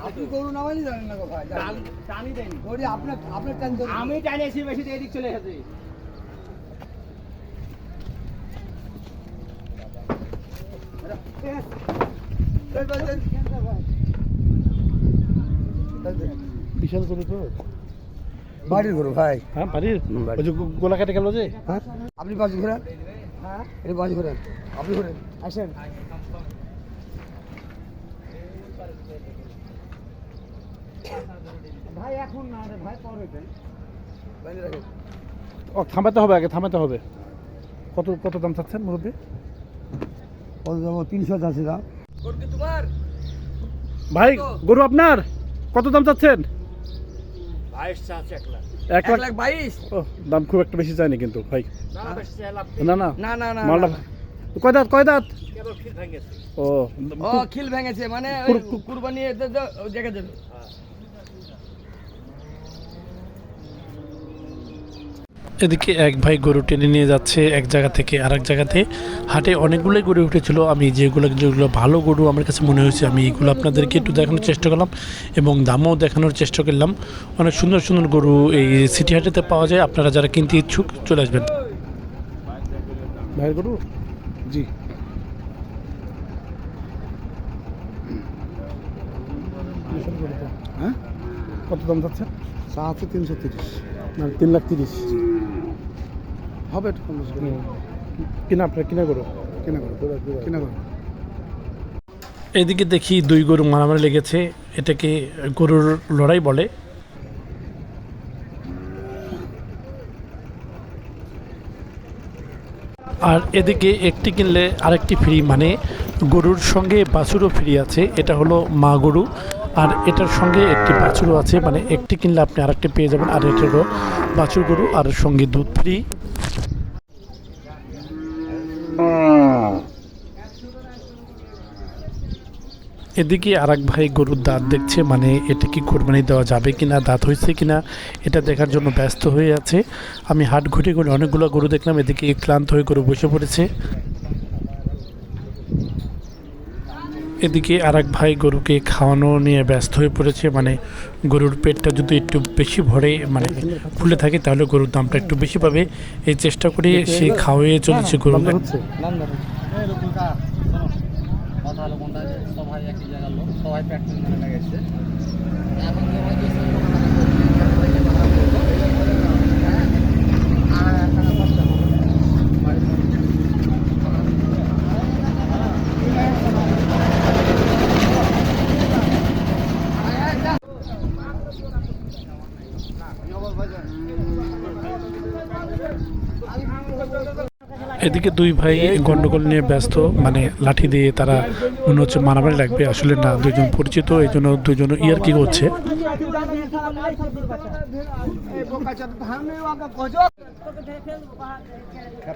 আপনি গরু নামাইনি জানেন না ভাই, টানি দেয়নি ওরে, আপনার টান ধরে আমি টানেছি বেশি, এদিক চলে গেছে। বিশাল গরু তো, বাড়ির গরু ভাই। হ্যাঁ বাড়ির, ওই যে গোলা কেটে গেল যে। হ্যাঁ আপনি বাজি ঘোরান, হ্যাঁ এই বাজি ঘোরান, আপনি ঘোরেন, আসেন। ভাই এখন না রে ভাই, পরে দেন। ও থামাতে হবে, আগে থামাতে হবে। কত কত দাম চাচ্ছেন মুরব্বী? কত দাম? 300 আছে দাম। ভাই গরু আপনার কত দাম চাচ্ছেন? 1 লাখ 1,22,000। ও, দাম খুব একটা বেশি চাইনি কিন্তু ভাই। না না না না না মালটা কয় দাঁত, কয় দাঁত? ও ও খিল ভেঙেছে, মানে কুরবানি দেখা যাবে। এদিকে এক ভাই গরু টেনে নিয়ে যাচ্ছে এক জায়গা থেকে আরেক জায়গাতে। হাটে অনেকগুলোই গরু উঠেছিল, আমি যেগুলো ভালো গরু আমার কাছে মনে হয়েছে আমি এগুলো আপনাদেরকে একটু দেখানোর চেষ্টা করলাম এবং দামও দেখানোর চেষ্টা করলাম। অনেক সুন্দর সুন্দর গরু এই সিটি হাটেতে পাওয়া যায়, আপনারা যারা কিনতে ইচ্ছুক চলে আসবেন। ভাইয়ের গরু জি। হ্যাঁ কত দাম যাচ্ছে? আছে 330। না 3,30,000 হবে একটু কম বেশি করে। কিনা আপনার কিনা গরু? কিনা গরু, কিনা গরু। এদিকে দেখি দুই গরু মারামারি লেগেছে, এটাকে গরুর লড়াই বলে। আর এদিকে একটি কিনলে আরেকটি ফ্রি, মানে গরুর সঙ্গে বাছুরও ফ্রি আছে। এটা হলো মা গরু, আর এটার সঙ্গে একটি বাছুরও আছে, মানে একটি কিনলে আপনি আরেকটি পেয়ে যাবেন। আর এটা হলো বাছুর গরু আর সঙ্গে দুধ ফ্রি। এদিকে আরেক ভাই গরুর দাঁত দেখছে, মানে এটা কি কোরবানি দেওয়া যাবে কিনা, দাঁত হয়েছে কিনা এটা দেখার জন্য ব্যস্ত হয়ে আছে। আমি হাট ঘুরে ঘুরে অনেকগুলো গরু দেখলাম, এদিকে ক্লান্ত হয়ে গরু বসে পড়েছে। এদিকে আরেক ভাই গরুকে খাওয়ানো নিয়ে ব্যস্ত হয়ে পড়েছে, মানে গরুর পেটটা যদি একটু বেশি ভরে মানে ফুলে থাকে তাহলে গরুর দামটা একটু বেশি পাবে, এই চেষ্টা করে সে খাওয়াইয়ে চলেছে গরু। হচ্ছে কথা হলো কোনটা, সবাই একই জায়গার লোক, সবাই প্র্যাকটিস করে লাগাইছে। এদিকে দুই ভাই গন্ডগোল নিয়ে ব্যস্ত, মানে লাঠি দিয়ে তারা মনে হচ্ছে মারামারি লাগবে, আসলে না, দুইজন পরিচিত, এই জন্য দুইজন ইয়ার কি করছে।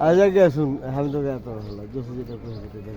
আগে আসুন, আমি তো এত হলো দুশো যেটা থেকে